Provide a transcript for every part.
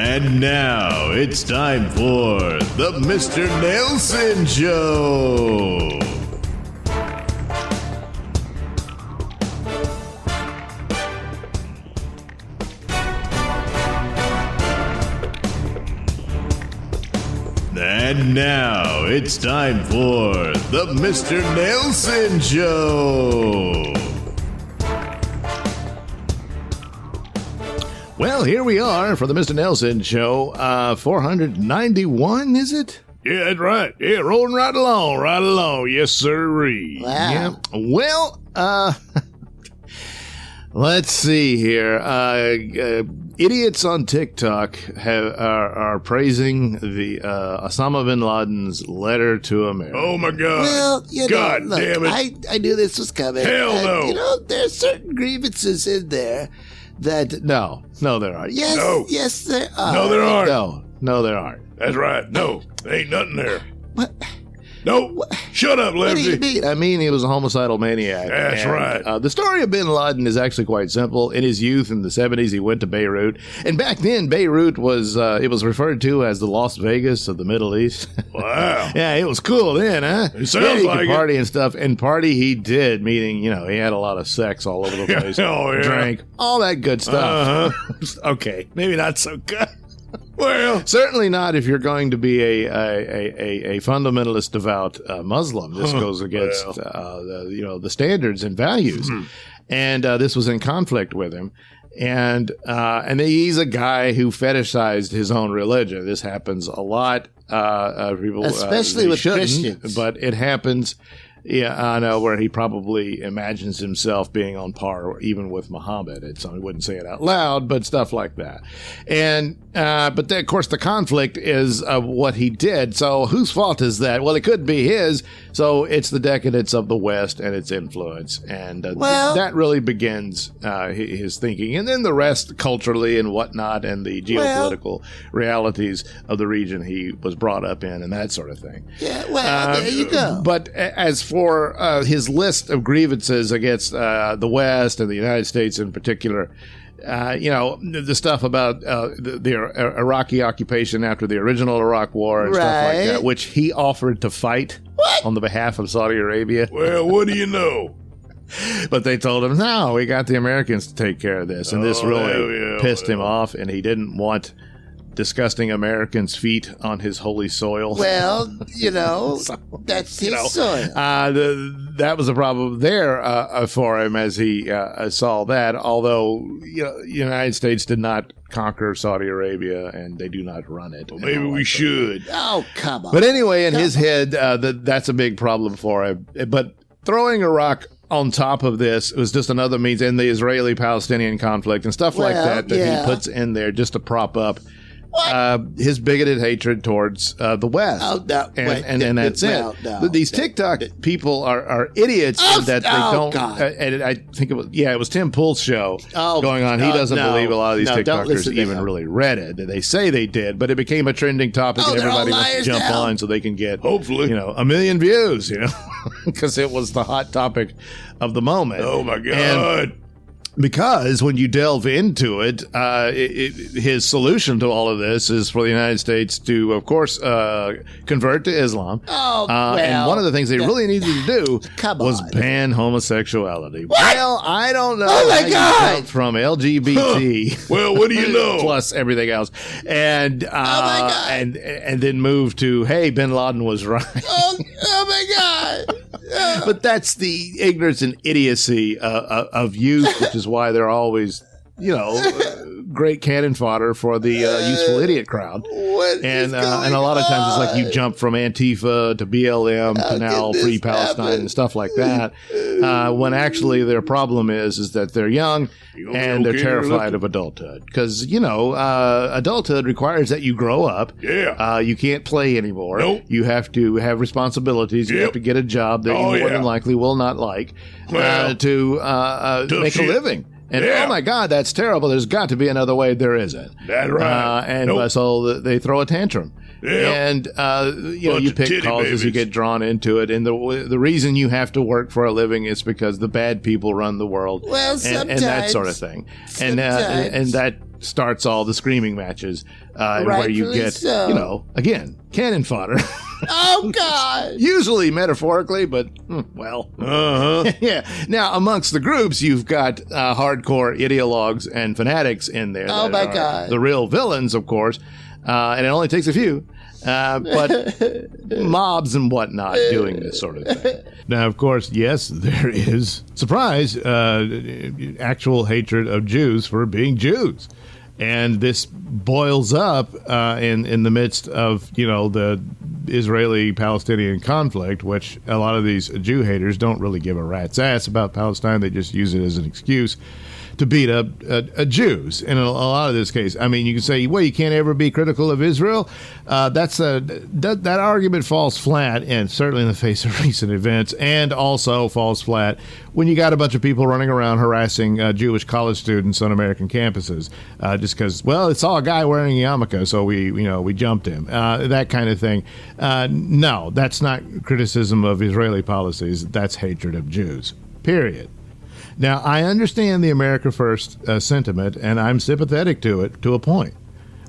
And now it's time for the Mr. Nailsin Show. And now it's time for the Mr. Nailsin Show. Well, here we are for the Mr. Nailsin Show. 491, is it? Yeah, that's right. Yeah, rolling right along. Yes, sirree. Wow. Yeah. Well, let's see here. Idiots on TikTok are praising the Osama bin Laden's letter to America. Oh, my God. Well, God look, damn it. I knew this was coming. Hell no. There's certain grievances in there that... No, there aren't. Yes, No. yes, there are. No, there aren't. No, there aren't. That's right. No, there ain't nothing there. What? No. Shut up, What do you Lefty. mean? I mean, he was a homicidal maniac. That's right. The story of bin Laden is actually quite simple. In his youth, in the 70s, he went to Beirut. And back then, Beirut was, it was referred to as the Las Vegas of the Middle East. Wow. Yeah, it was cool then, huh? It sounds he like could it. party and stuff. And party he did, meaning, he had a lot of sex all over the place. Oh, yeah. Drank, all that good stuff. Uh-huh. Okay, maybe not so good. Well, Certainly not if you're going to be a fundamentalist devout Muslim. This goes against the standards and values, and this was in conflict with him. And he's a guy who fetishized his own religion. This happens a lot. People, Especially they with shouldn't, Christians. but it happens. Yeah, I know, where he probably imagines himself being on par even with Muhammad. He wouldn't say it out loud, but stuff like that. And but then, of course, the conflict is what he did. So whose fault is that? Well, it could be his. So it's the decadence of the West and its influence. And that really begins his thinking. And then the rest culturally and whatnot and the geopolitical realities of the region he was brought up in and that sort of thing. Yeah, well, there you go. But as for his list of grievances against the West and the United States in particular, the stuff about the Iraqi occupation after the original Iraq War and stuff like that, which he offered to fight on the behalf of Saudi Arabia. well, what do you know? But they told him, no, we got the Americans to take care of this. And this really pissed him off, and he didn't want disgusting Americans' feet on his holy soil. Well, that's his soil. That was a problem there for him as he saw that, although the United States did not conquer Saudi Arabia and they do not run it. Well, maybe we should. Oh, come on. But anyway, in his head, that's a big problem for him. But throwing Iraq on top of this was just another means, in the Israeli-Palestinian conflict and stuff like that he puts in there just to prop up his bigoted hatred towards the West. Oh, no. And that's it. No, These TikTok people are idiots in that they don't. And I think it was Tim Pool's show going on. He doesn't believe a lot of these TikTokers even really read it. They say they did, but it became a trending topic and everybody wants to jump on so they can get, hopefully, 1 million views, because it was the hot topic of the moment. Oh, my God. And because when you delve into it, his solution to all of this is for the United States to, of course, convert to Islam. And one of the things they really needed to do was ban homosexuality. What? Well, I don't know. Oh, my how you God. jump from LGBT. Well, what do you know? Plus everything else. And, my God. and then move to, hey, bin Laden was right. Oh my God. But that's the ignorance and idiocy of youth, which is why they're always, great cannon fodder for the useful idiot crowd. And a lot of times it's like you jump from Antifa to BLM to now Free Palestine and stuff like that. When actually their problem is that they're young and they're terrified of adulthood. Because, adulthood requires that you grow up. Yeah. You can't play anymore. Nope. You have to have responsibilities. You have to get a job that you more than likely will not like to make a living. And oh my God, that's terrible. There's got to be another way. There isn't. That's right. So they throw a tantrum. And you pick causes, you get drawn into it, and the reason you have to work for a living is because the bad people run the world, Well, and that sort of thing, and that starts all the screaming matches, where you get, so. Again, cannon fodder. Oh, God. Usually metaphorically, but, well. Uh-huh. Yeah. Now, amongst the groups, you've got hardcore ideologues and fanatics in there. Oh, that my are God. The real villains, of course. And it only takes a few. But mobs and whatnot doing this sort of thing. Now, of course, yes, there is, surprise, actual hatred of Jews for being Jews. And this boils up in the midst of, the Israeli-Palestinian conflict, which a lot of these Jew haters don't really give a rat's ass about Palestine. They just use it as an excuse to beat up Jews. In a lot of this case, I mean, you can say, well, you can't ever be critical of Israel. That argument falls flat, and certainly in the face of recent events, and also falls flat when you got a bunch of people running around harassing Jewish college students on American campuses just because, well, it's all a guy wearing a yarmulke, so we jumped him. That kind of thing. No, that's not criticism of Israeli policies. That's hatred of Jews. Period. Now, I understand the America First sentiment, and I'm sympathetic to it to a point.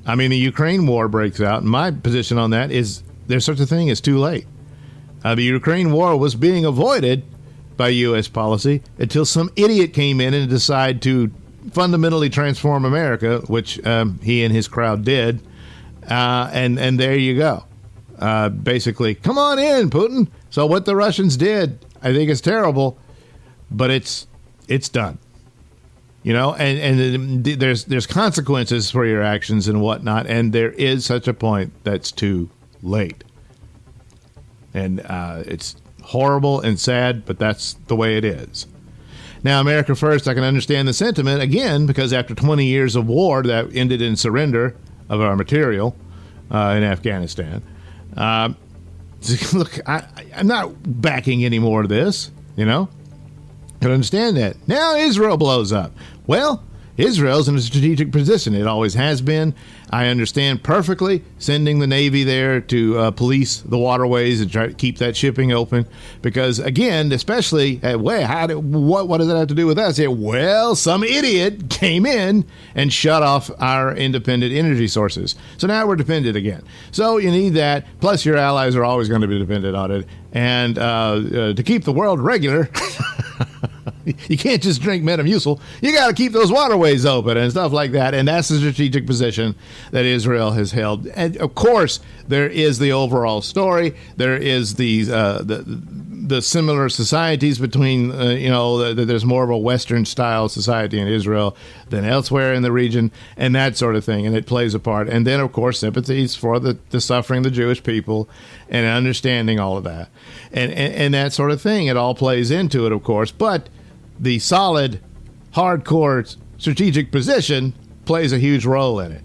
I mean, the Ukraine war breaks out, and my position on that is there's such a thing as too late. The Ukraine war was being avoided by U.S. policy until some idiot came in and decided to fundamentally transform America, which he and his crowd did, and there you go. Basically, come on in, Putin. So what the Russians did, I think is terrible, but it's done, and there's consequences for your actions and whatnot, and there is such a point that's too late, and it's horrible and sad, but that's the way it is. Now, America First, I can understand the sentiment again because after 20 years of war that ended in surrender of our material in Afghanistan, look, I'm not backing any more of this, I understand that. Now Israel blows up. Well, Israel's in a strategic position. It always has been. I understand perfectly sending the Navy there to police the waterways and try to keep that shipping open. Because, again, especially, what does that have to do with us? Well, some idiot came in and shut off our independent energy sources. So now we're dependent again. So you need that. Plus, your allies are always going to be dependent on it. And to keep the world regular... You can't just drink Metamucil. You got to keep those waterways open and stuff like that. And that's the strategic position that Israel has held. And, of course, there is the overall story. There is the similar societies between, there's more of a Western-style society in Israel than elsewhere in the region and that sort of thing. And it plays a part. And then, of course, sympathies for the suffering the Jewish people and understanding all of that. And that sort of thing. It all plays into it, of course. But the solid, hardcore strategic position plays a huge role in it.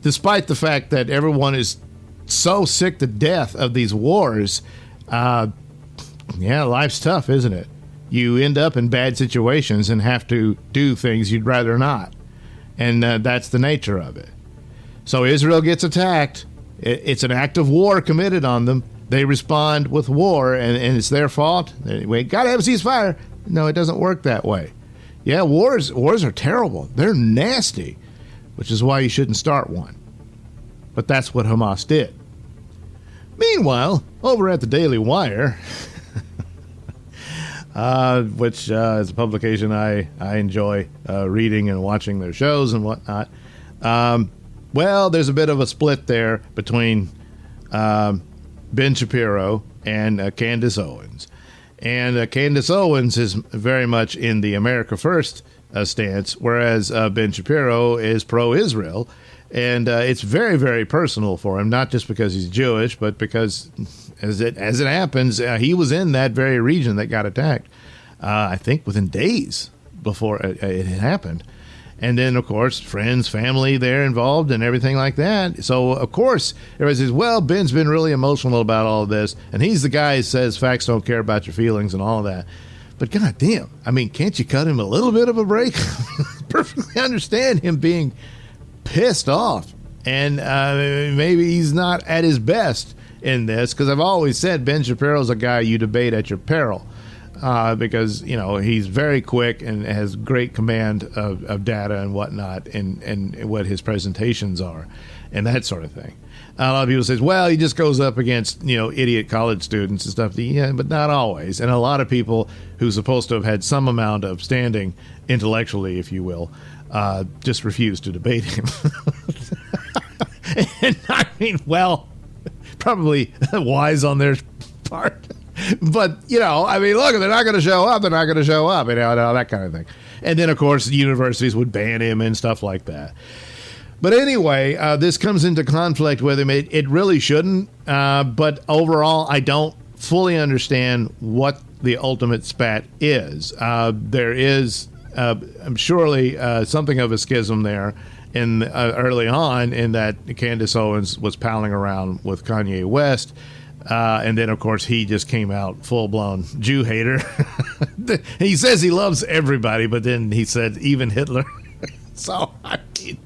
Despite the fact that everyone is so sick to death of these wars, life's tough, isn't it? You end up in bad situations and have to do things you'd rather not. And that's the nature of it. So Israel gets attacked. It's an act of war committed on them. They respond with war, and it's their fault. We got to have a ceasefire. No, it doesn't work that way. Yeah, wars are terrible. They're nasty, which is why you shouldn't start one. But that's what Hamas did. Meanwhile, over at the Daily Wire, which is a publication I enjoy reading and watching their shows and whatnot, there's a bit of a split there between Ben Shapiro and Candace Owens. And Candace Owens is very much in the America First stance, whereas Ben Shapiro is pro-Israel. And it's very, very personal for him, not just because he's Jewish, but because, as it happens, he was in that very region that got attacked, I think within days before it had happened. And then, of course, friends, family, they're involved and everything like that. So, of course, everybody says, well, Ben's been really emotional about all of this. And he's the guy who says facts don't care about your feelings and all of that. But goddamn, I mean, can't you cut him a little bit of a break? Perfectly understand him being pissed off. And maybe he's not at his best in this. Because I've always said Ben Shapiro's a guy you debate at your peril. because he's very quick and has great command of data and whatnot, and what his presentations are, and that sort of thing. A lot of people says, well, he just goes up against idiot college students and stuff. Yeah, but not always. And a lot of people who's supposed to have had some amount of standing intellectually, if you will, just refuse to debate him. And I mean, well, probably wise on their part. But, I mean, look, they're not going to show up. They're not going to show up. That kind of thing. And then, of course, universities would ban him and stuff like that. But anyway, this comes into conflict with him. It really shouldn't. But overall, I don't fully understand what the ultimate spat is. There is surely something of a schism there in early on, in that Candace Owens was palling around with Kanye West. And then, of course, he just came out full-blown Jew hater. He says he loves everybody, but then he said even Hitler. So, I mean,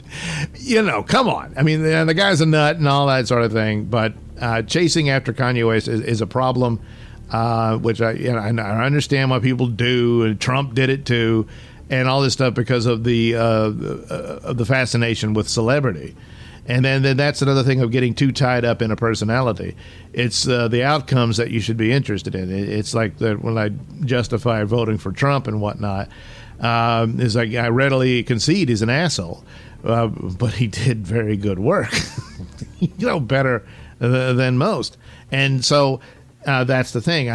come on. I mean, the guy's a nut and all that sort of thing. But chasing after Kanye West is a problem, which I understand why people do. And Trump did it too, and all this stuff because of the fascination with celebrity. And then that's another thing of getting too tied up in a personality. It's the outcomes that you should be interested in. It's like when I justify voting for Trump and whatnot. Is like I readily concede he's an asshole, but he did very good work, better than most. And so that's the thing.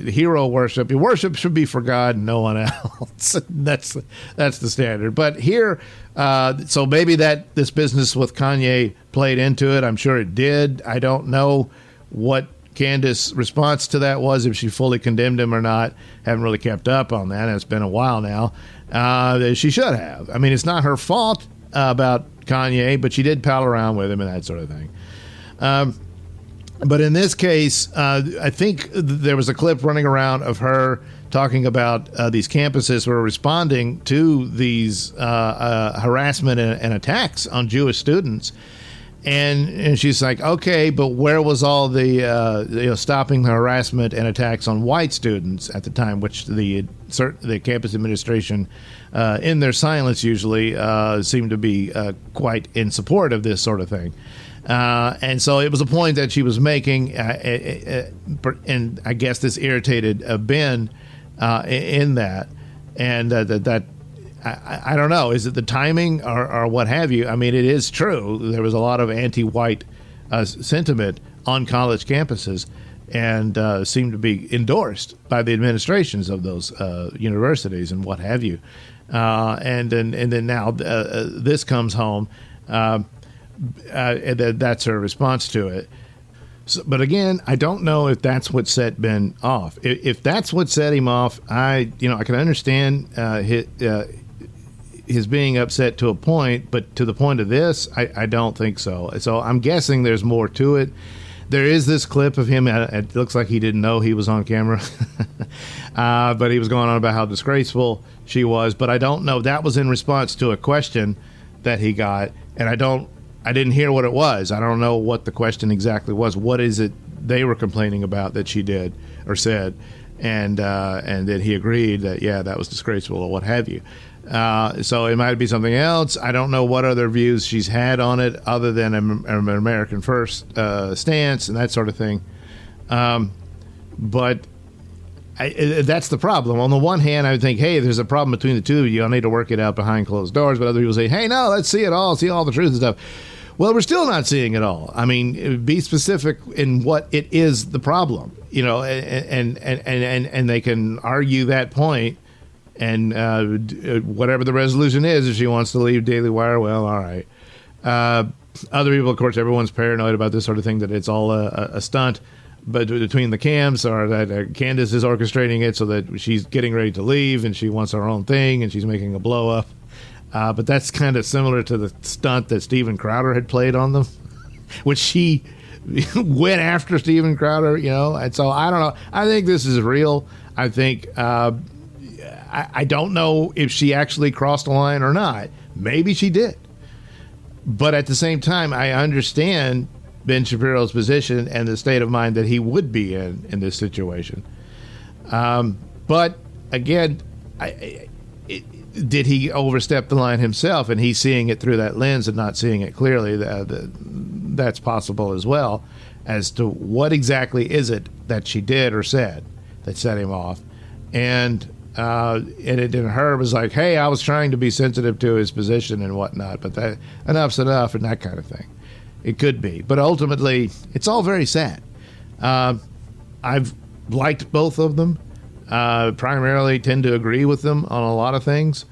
Hero worship should be for God and no one else. That's the standard. But here, so maybe this business with Kanye played into it. I'm sure it did. I don't know what Candace's response to that was, if she fully condemned him or not. Haven't really kept up on that. It's been a while now. She should have. I mean, it's not her fault about Kanye, but she did pal around with him and that sort of thing. But in this case, I think there was a clip running around of her talking about these campuses were responding to these harassment and attacks on Jewish students. And she's like, okay, but where was all the stopping the harassment and attacks on white students at the time, which the campus administration, in their silence usually, seemed to be quite in support of this sort of thing. And so it was a point that she was making, and I guess this irritated Ben in that, and that. I don't know. Is it the timing or what have you? I mean, it is true. There was a lot of anti-white sentiment on college campuses, and seemed to be endorsed by the administrations of those universities and what have you. And then now this comes home, and that's her response to it. So, but again, I don't know if that's what set Ben off. If that's what set him off, I can understand his being upset to a point, but to the point of this, I don't think so. So I'm guessing there's more to it. There is this clip of him. It looks like he didn't know he was on camera, but he was going on about how disgraceful she was. But I don't know. That was in response to a question that he got, and I didn't hear what it was. I don't know what the question exactly was. What is it they were complaining about that she did or said? And then he agreed that, yeah, that was disgraceful or what have you. So it might be something else. I don't know what other views she's had on it other than an American First stance and that sort of thing. But that's the problem. On the one hand, I would think, hey, there's a problem between the two of you. I'll need to work it out behind closed doors. But other people say, hey, no, let's see it all, see all the truth and stuff. Well, we're still not seeing it all. I mean, be specific in what it is the problem, and they can argue that point. And whatever the resolution is, if she wants to leave Daily Wire, well, all right. Other people, of course, everyone's paranoid about this sort of thing, that it's all a stunt, but between the camps, or that Candace is orchestrating it so that she's getting ready to leave and she wants her own thing and she's making a blow up. But that's kind of similar to the stunt that Steven Crowder had played on them, which she went after Steven Crowder, and so I don't know. I think this is real. I think I don't know if she actually crossed the line or not. Maybe she did. But at the same time, I understand Ben Shapiro's position and the state of mind that he would be in this situation. But again, did he overstep the line himself, and he's seeing it through that lens and not seeing it clearly? That's possible as well, as to what exactly is it that she did or said that set him off. And it in her was like, hey, I was trying to be sensitive to his position and whatnot, but that enough's enough, and that kind of thing. It could be, but ultimately, it's all very sad. I've liked both of them. Primarily tend to agree with them on a lot of things,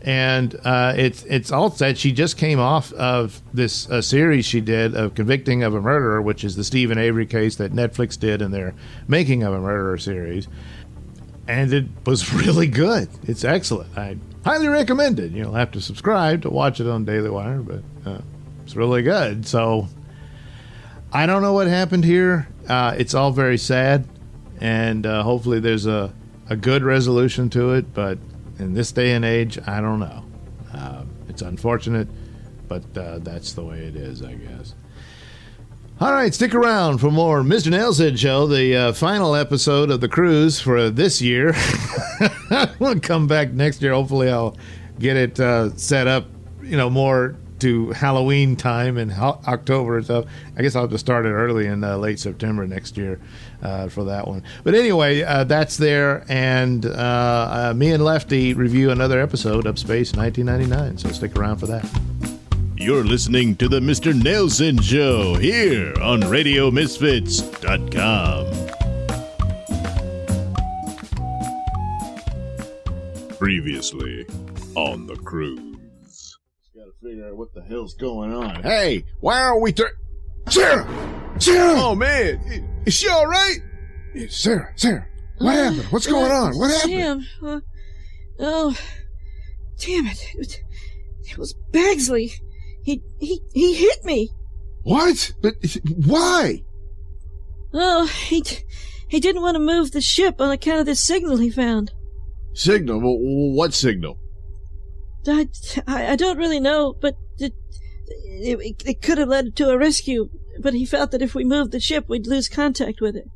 and it's all said. She just came off of this series she did of Convicting of a Murderer, which is the Stephen Avery case that Netflix did in their Making of a Murderer series, and it was really good. It's excellent. I highly recommend it. You'll have to subscribe to watch it on Daily Wire, but it's really good. So I don't know what happened here. It's all very sad, and hopefully there's a good resolution to it, but in this day and age, I don't know. It's unfortunate, but that's the way it is, I guess. All right, stick around for more Mr. Nailsin Show, the final episode of the cruise for this year. We'll come back next year. Hopefully I'll get it set up, more to Halloween time in October and stuff. I guess I'll have to start it early in late September next year for that one. But anyway, that's there, and me and Lefty review another episode of Space 1999, so stick around for that. You're listening to the Mr. Nailsin Show here on RadioMisfits.com. Previously on the cruise. Gotta figure out what the hell's going on. Hey, why are we Sarah! Sarah! Oh, man. Is she all right? Sarah! What happened? What's going on? What happened? Sam, oh, damn it. It was Bagsley. He hit me. What? But why? Oh, he didn't want to move the ship on account of this signal he found. Signal? What signal? I don't really know, but it could have led to a rescue, but he felt that if we moved the ship, we'd lose contact with it.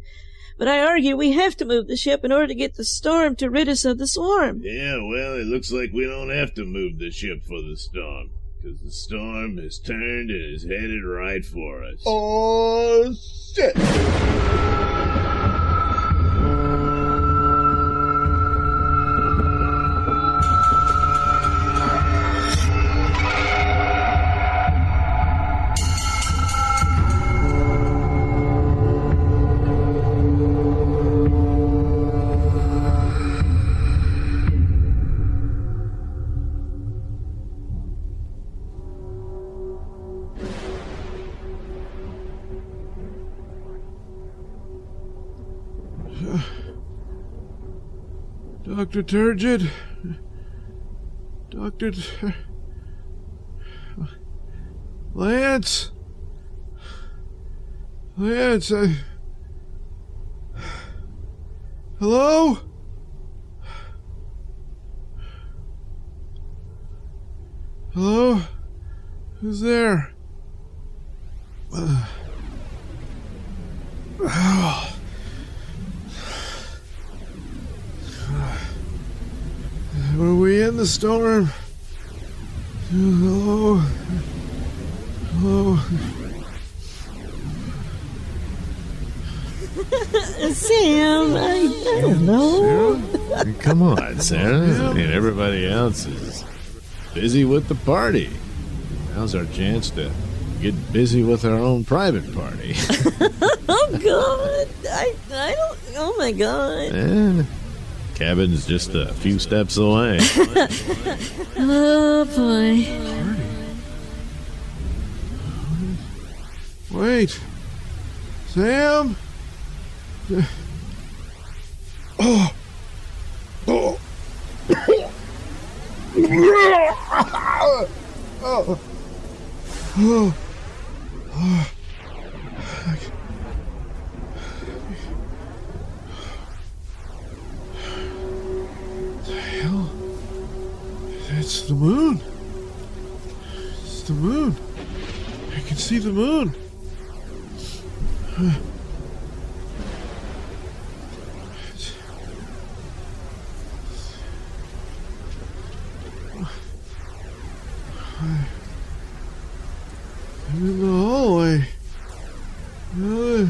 But I argue we have to move the ship in order to get the storm to rid us of the swarm. Yeah, well, it looks like we don't have to move the ship for the storm, because the storm has turned and is headed right for us. Oh, shit! Dr. Turgid? Lance? Hello? Hello? Who's there? Were we in the storm? Hello? Sam, I don't know. Sarah? Come on, Sarah. I mean, everybody else is busy with the party. Now's our chance to get busy with our own private party. Oh, God. I don't... Oh, my God. Cabin's just a few steps away. Oh, boy. Wait. Sam? Oh. Oh. Oh. Oh. Oh. The hell? It's the moon. It's the moon. I can see the moon. I'm in the hallway. Did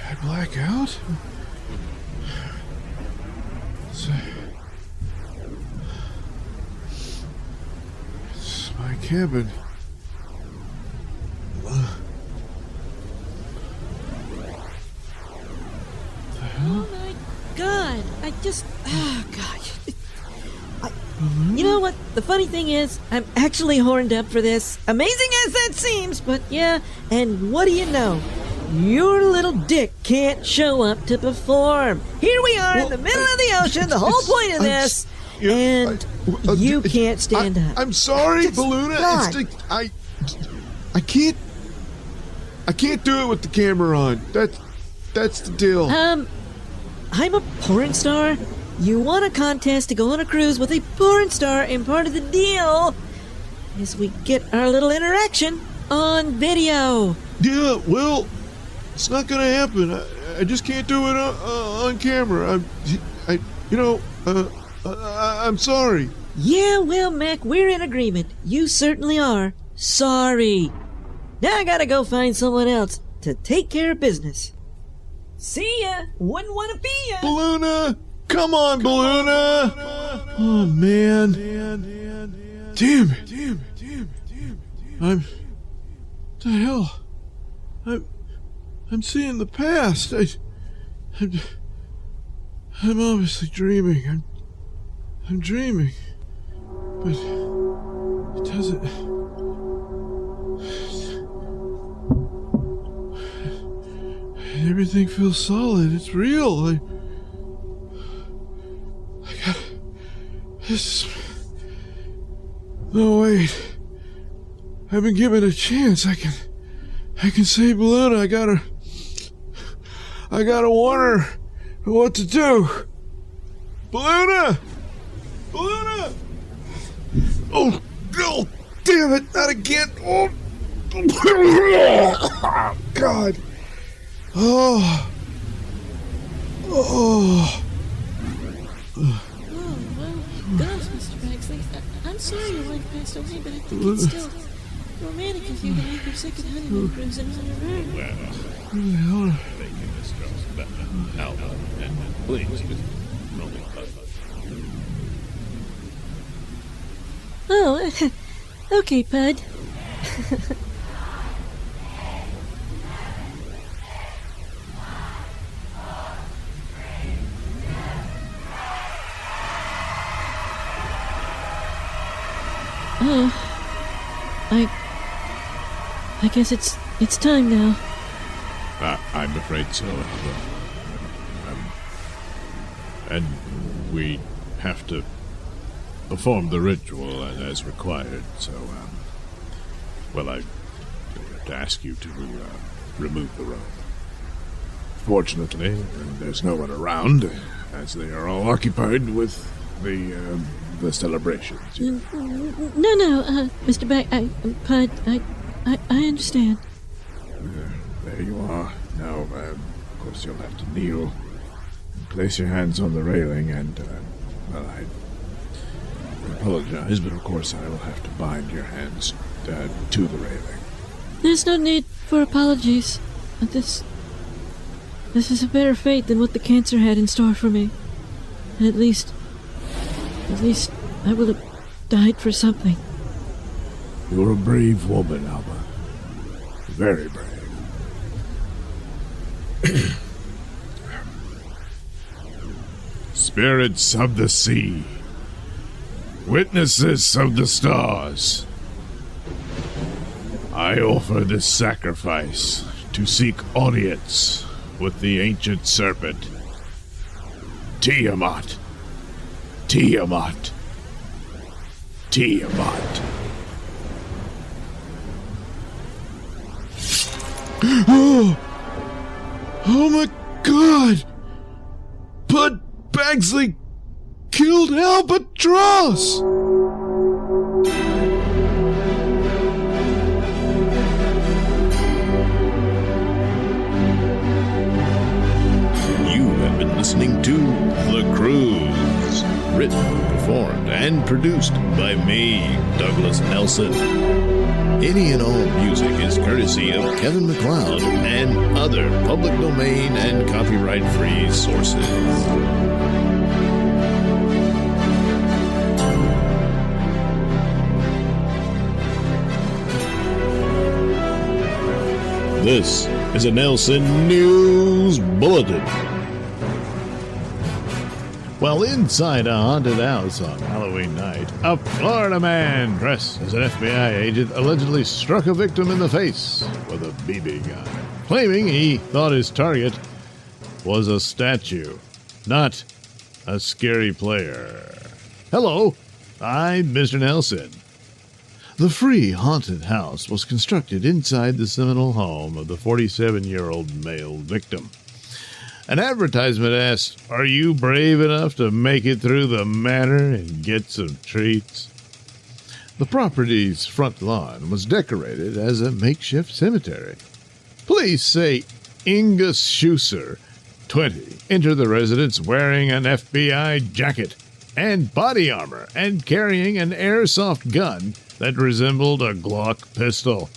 I black out? It's my cabin. Oh my God! Oh gosh. You know what? The funny thing is, I'm actually horned up for this. Amazing as that seems, but yeah. And what do you know? Your little dick can't show up to perform. Here we are in the middle of the ocean, the whole point of this, and you can't stand up. I'm sorry, Balloona. I can't do it with the camera on. That's the deal. I'm a porn star. You won a contest to go on a cruise with a porn star, and part of the deal is we get our little interaction on video. Yeah, well, it's not gonna happen. I just can't do it on camera. I'm sorry. Yeah, well, Mac, we're in agreement. You certainly are. Sorry. Now I gotta go find someone else to take care of business. See ya. Wouldn't want to be ya. Balloona! Come on, Balloona! Oh, man. Damn it. What the hell? I'm seeing the past. I'm obviously dreaming. I'm dreaming. But it doesn't... Everything feels solid. It's real. I got this. No, wait. I've been given a chance. I can save Balloona. I gotta warn her what to do. Balloona! Oh, no! Damn it! Not again! Oh, God! Oh, well, gosh, Mr. Baxley, I'm sorry your wife passed away, but I think it's still romantic of you to make your second honeymoon cruise in honor of her. well, Making this girl's better. Now, and please, just roll it up. Oh, okay, Pud. I guess it's time now. I'm afraid so. And we have to perform the ritual as required, so, I have to ask you to remove the robe. Fortunately, there's no one around, as they are all occupied with the celebrations. No, Mr. Pud, I understand. There you are. Now, of course, you'll have to kneel and place your hands on the railing, and, I apologize, but of course I will have to bind your hands to the railing. There's no need for apologies. This is a better fate than what the cancer had in store for me. And at least I will have died for something. You're a brave woman, Alma. Very brave. Spirits of the sea, witnesses of the stars, I offer this sacrifice to seek audience with the ancient serpent, Tiamat. Oh my God! Bud Bagsley killed Albatross! You have been listening to The Cruise, written, performed, and produced by me, Douglas Nailsin. Any and all music is courtesy of Kevin MacLeod and other public domain and copyright-free sources. This is a Nailsin News Bulletin. While inside a haunted house on Halloween night, a Florida man dressed as an FBI agent allegedly struck a victim in the face with a BB gun, claiming he thought his target was a statue, not a scary player. Hello, I'm Mr. Nailsin. The free haunted house was constructed inside the Seminole home of the 47-year-old male victim. An advertisement asked, "Are you brave enough to make it through the manor and get some treats?" The property's front lawn was decorated as a makeshift cemetery. Police say Inga Schuster, 20, entered the residence wearing an FBI jacket and body armor and carrying an airsoft gun that resembled a Glock pistol.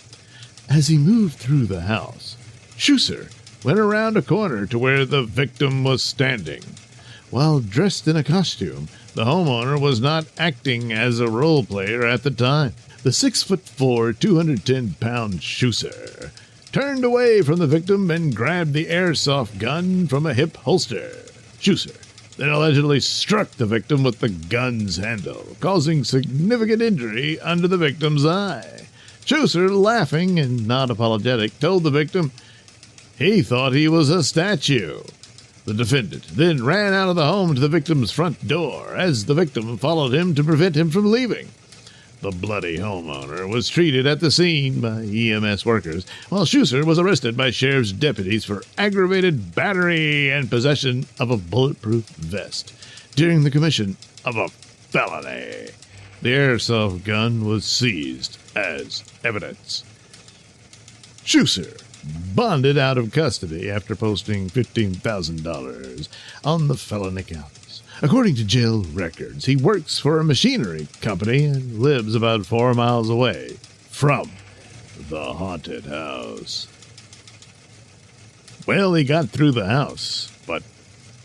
As he moved through the house, Schuster went around a corner to where the victim was standing. While dressed in a costume, the homeowner was not acting as a role player at the time. The 6'4", 210-pound Schuster turned away from the victim and grabbed the airsoft gun from a hip holster. Schuster then allegedly struck the victim with the gun's handle, causing significant injury under the victim's eye. Schuster, laughing and not apologetic, told the victim he thought he was a statue. The defendant then ran out of the home to the victim's front door as the victim followed him to prevent him from leaving. The bloody homeowner was treated at the scene by EMS workers, while Schuster was arrested by sheriff's deputies for aggravated battery and possession of a bulletproof vest during the commission of a felony. The airsoft gun was seized as evidence. Schuster bonded out of custody after posting $15,000 on the felony counts. According to jail records, he works for a machinery company and lives about 4 miles away from the haunted house. Well, he got through the house, but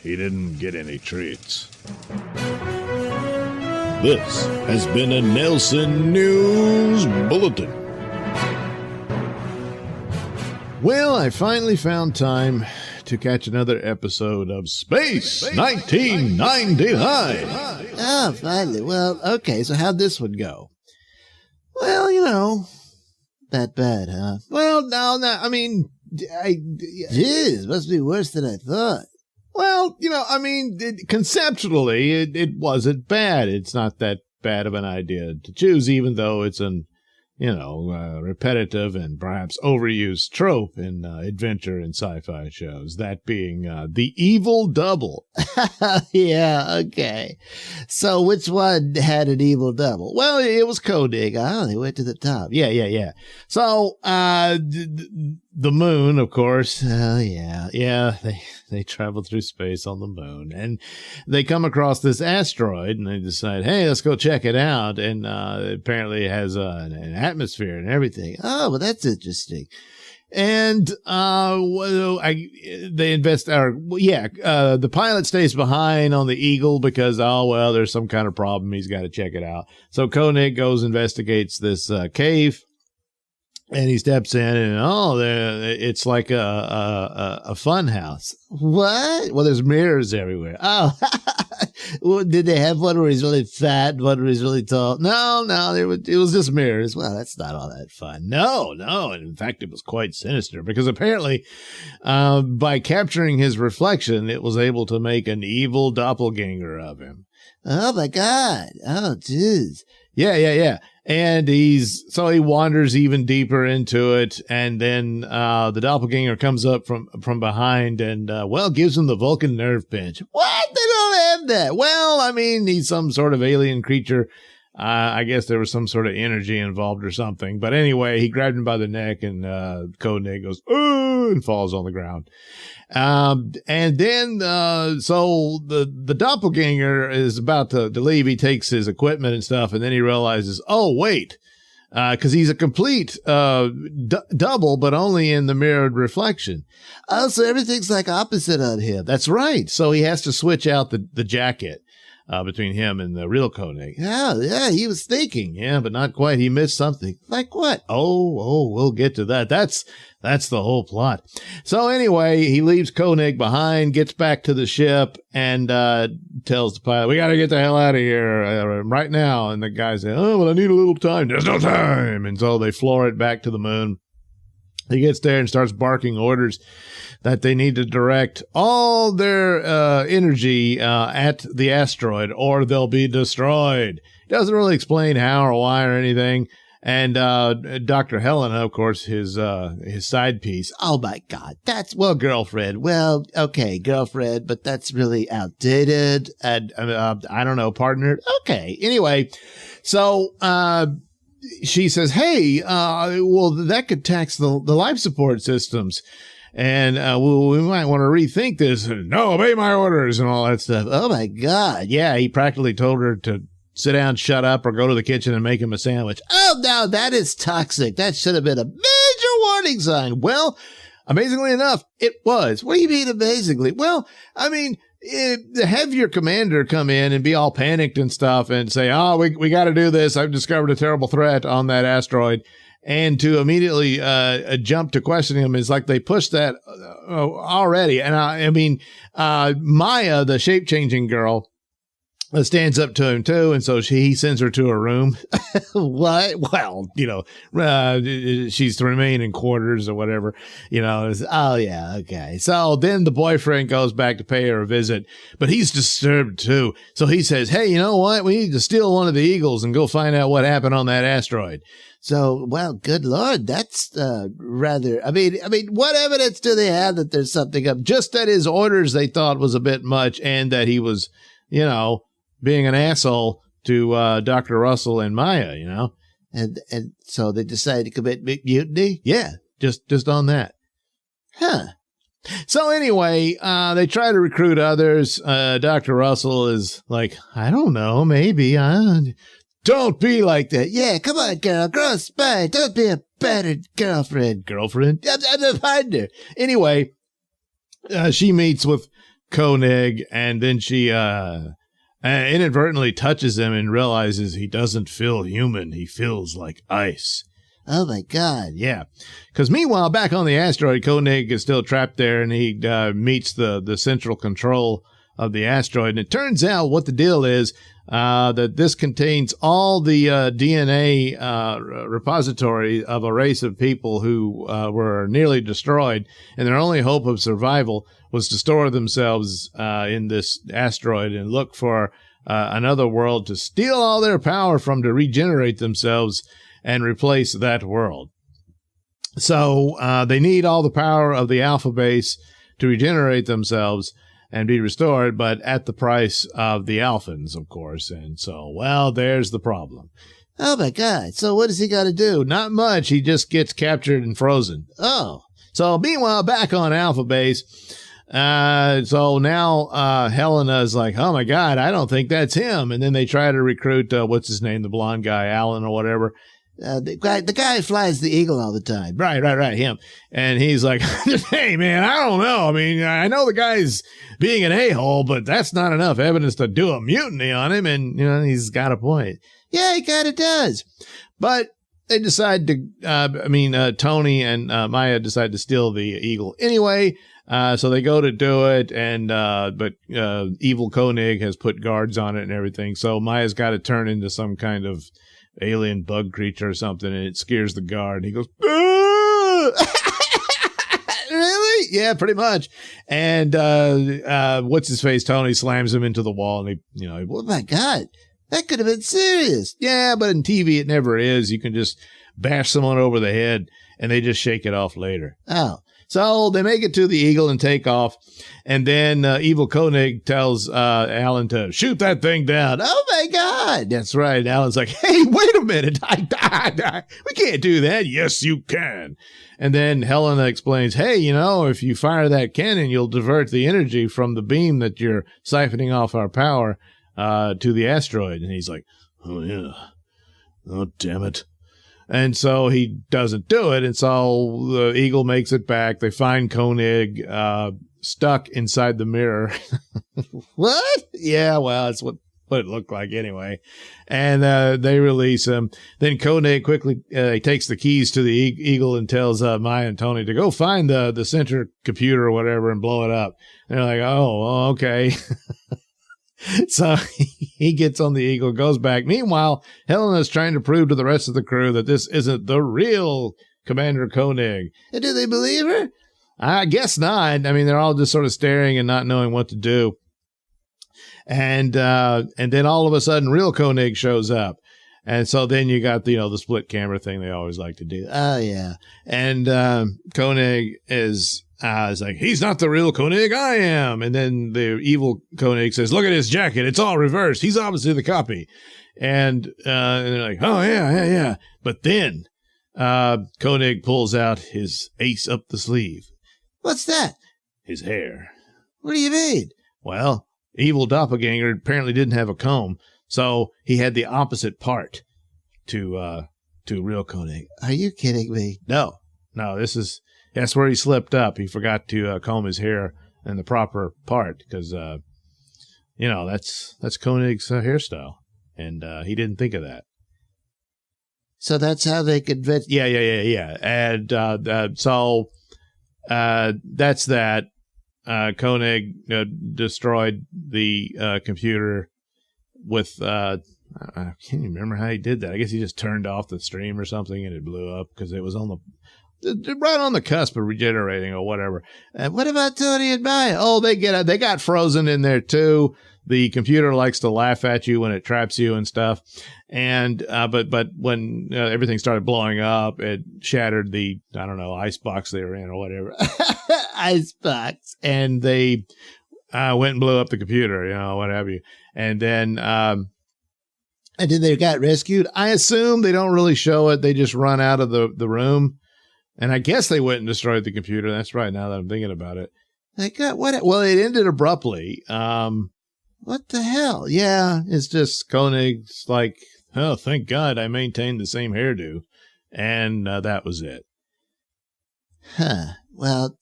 he didn't get any treats. This has been a Nailsin News Bulletin. Well, I finally found time to catch another episode of Space 1999. Oh, finally. Well, okay, so how'd this one go? Well, that bad, huh? Well, no, I mean, Jeez, must be worse than I thought. well, conceptually, it wasn't bad. It's not that bad of an idea to choose, even though it's an repetitive and perhaps overused trope in adventure and sci-fi shows, that being the evil double. Yeah, okay. So which one had an evil double? Well, it was Koenig. Oh, they went to the top. Yeah. So, the moon, of course. Yeah, they traveled through space on the moon, and they come across this asteroid, and they decide, hey, let's go check it out. And apparently it has an atmosphere and everything. Oh, well, that's interesting. And the pilot stays behind on the Eagle because, there's some kind of problem. He's got to check it out. So Koenig goes, investigates this cave, and he steps in, and it's like a fun house. What? Well, there's mirrors everywhere. Oh, well, did they have one where he's really fat, one where he's really tall? No, it was just mirrors. Well, that's not all that fun. No. And in fact, it was quite sinister because apparently, by capturing his reflection, it was able to make an evil doppelganger of him. Oh my God. Oh, jeez. Yeah. And he wanders even deeper into it, and then the doppelganger comes up from behind and gives him the Vulcan nerve pinch. What? They don't have that. Well, he's some sort of alien creature. I guess there was some sort of energy involved or something. But anyway, he grabbed him by the neck, and Koenig goes, "Ooh!" and falls on the ground. And then, so the doppelganger is about to leave. He takes his equipment and stuff, and then he realizes, oh, wait, cause he's a complete, double, but only in the mirrored reflection. Oh, so everything's like opposite on him. That's right. So he has to switch out the jacket. Between him and the real Koenig. Yeah, he was thinking. Yeah, but not quite. He missed something. Like what? Oh, we'll get to that. That's the whole plot. So anyway, he leaves Koenig behind, gets back to the ship, and tells the pilot, we got to get the hell out of here right now. And the guy says, oh, well, I need a little time. There's no time. And so they floor it back to the moon. He gets there and starts barking orders that they need to direct all their energy at the asteroid or they'll be destroyed. He doesn't really explain how or why or anything. And Dr. Helena, of course, his side piece. Oh, my God. Girlfriend. Well, okay, girlfriend, but that's really outdated. And I don't know, partner. Okay. Anyway, so she says, hey, well, that could tax the life support systems. And we might want to rethink this. No, obey my orders and all that stuff. Oh, my God. Yeah, he practically told her to sit down, shut up, or go to the kitchen and make him a sandwich. Oh, no, that is toxic. That should have been a major warning sign. Well, amazingly enough, it was. What do you mean amazingly? Well, I mean, have your commander come in and be all panicked and stuff and say, oh, we got to do this. I've discovered a terrible threat on that asteroid. And to immediately jump to questioning him is like they pushed that already. And I mean, Maya, the shape-changing girl, stands up to him too, and so he sends her to her room. What? Well, she's to remain in quarters or whatever. Oh yeah, okay. So then the boyfriend goes back to pay her a visit, but he's disturbed too. So he says, "Hey, you know what? We need to steal one of the Eagles and go find out what happened on that asteroid." So, well, good Lord, that's rather. I mean, what evidence do they have that there's something up? Just that his orders they thought was a bit much, and that he was, being an asshole to Dr. Russell and Maya, and so they decided to commit mutiny. Yeah, just on that. Huh. So anyway, they try to recruit others. Dr. Russell is like, I don't know, maybe. Don't be like that. Yeah, come on, girl. Grow a spine. Don't be a battered girlfriend. Girlfriend? I'm the partner. Anyway, she meets with Koenig, and then she inadvertently touches him and realizes he doesn't feel human. He feels like ice. Oh, my God. Yeah. Because meanwhile, back on the asteroid, Koenig is still trapped there, and he meets the central control of the asteroid. And it turns out what the deal is, that this contains all the DNA repository of a race of people who were nearly destroyed, and their only hope of survival was to store themselves in this asteroid and look for another world to steal all their power from to regenerate themselves and replace that world. So they need all the power of the alpha base to regenerate themselves and be restored, but at the price of the Alphans, of course. And so, well, there's the problem. Oh, my God. So what does he got to do? Not much. He just gets captured and frozen. Oh. So meanwhile, back on Alpha Base, so now Helena's like, oh, my God, I don't think that's him. And then they try to recruit, what's his name, the blonde guy, Alan or whatever. The guy who flies the Eagle all the time. Right, him. And he's like, hey, man, I don't know. I mean, I know the guy's being an a-hole, but that's not enough evidence to do a mutiny on him. And, he's got a point. Yeah, he kind of does. But they decide to, Tony and Maya decide to steal the Eagle anyway. So they go to do it, and but evil Koenig has put guards on it and everything. So Maya's got to turn into some kind of alien bug creature or something, and it scares the guard. He goes, really? Yeah, pretty much. And what's his face? Tony slams him into the wall, and he, oh my God, that could have been serious. Yeah, but in TV it never is. You can just bash someone over the head, and they just shake it off later. Oh, So they make it to the Eagle and take off. And then Evil Koenig tells Alan to shoot that thing down. Oh, my God. That's right. Alan's like, hey, wait a minute. We can't do that. Yes, you can. And then Helena explains, hey, if you fire that cannon, you'll divert the energy from the beam that you're siphoning off our power to the asteroid. And he's like, oh, yeah. Oh, damn it. And so he doesn't do it. And so the Eagle makes it back. They find Koenig stuck inside the mirror. What? Yeah, well, it's what it looked like anyway. And they release him. Then Koenig quickly takes the keys to the Eagle and tells Maya and Tony to go find the center computer or whatever and blow it up. And they're like, oh, okay. So he gets on the Eagle, goes back. Meanwhile, Helena's trying to prove to the rest of the crew that this isn't the real Commander Koenig. And do they believe her? I guess not. I mean, they're all just sort of staring and not knowing what to do. And then all of a sudden, real Koenig shows up. And so then you got the split camera thing they always like to do. Oh, yeah. And Koenig is like, he's not the real Koenig, I am. And then the evil Koenig says, look at his jacket. It's all reversed. He's obviously the copy. And they're like, oh, yeah. But then Koenig pulls out his ace up the sleeve. What's that? His hair. What do you mean? Well, evil doppelganger apparently didn't have a comb, so he had the opposite part to real Koenig. Are you kidding me? No, that's where he slipped up. He forgot to comb his hair in the proper part because, that's Koenig's hairstyle, and he didn't think of that. So that's how they convinced. Yeah. And so that's that. Koenig destroyed the computer with I can't remember how he did that. I guess he just turned off the stream or something and it blew up because it was on right on the cusp of regenerating or whatever. What about Tony and Maya? Oh, they got frozen in there too. The computer likes to laugh at you when it traps you and stuff. And but when everything started blowing up, it shattered the ice box they were in or whatever. Ice box. And they went and blew up the computer, what have you. And then they got rescued. I assume they don't really show it. They just run out of the room. And I guess they went and destroyed the computer. That's right. Now that I'm thinking about it. They got what? Well, it ended abruptly. What the hell? Yeah, it's just Koenig's like, oh, thank God I maintained the same hairdo. And that was it. Huh. Well,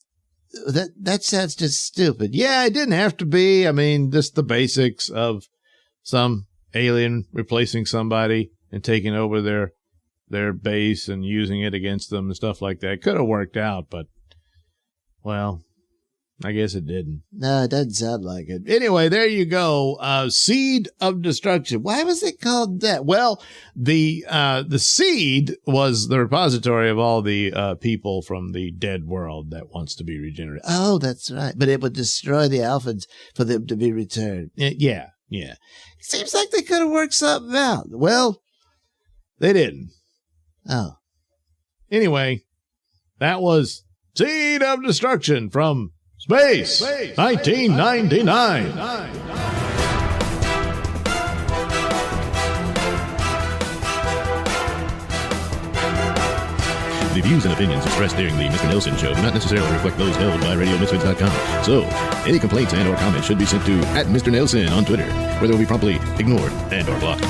that sounds just stupid. Yeah, it didn't have to be. I mean, just the basics of some alien replacing somebody and taking over their base and using it against them and stuff like that. Could have worked out, but, well, I guess it didn't. No, it doesn't sound like it. Anyway, there you go. Seed of Destruction. Why was it called that? Well, the seed was the repository of all the people from the dead world that wants to be regenerated. Oh, that's right. But it would destroy the Alphans for them to be returned. Yeah. Seems like they could have worked something out. Well, they didn't. Oh. Anyway, that was Seed of Destruction from Space 1999. The views and opinions expressed during the Mr. Nailsin Show do not necessarily reflect those held by RadioMisfits.com. So, any complaints and or comments should be sent to @Mr. Nailsin on Twitter, where they will be promptly ignored and or blocked.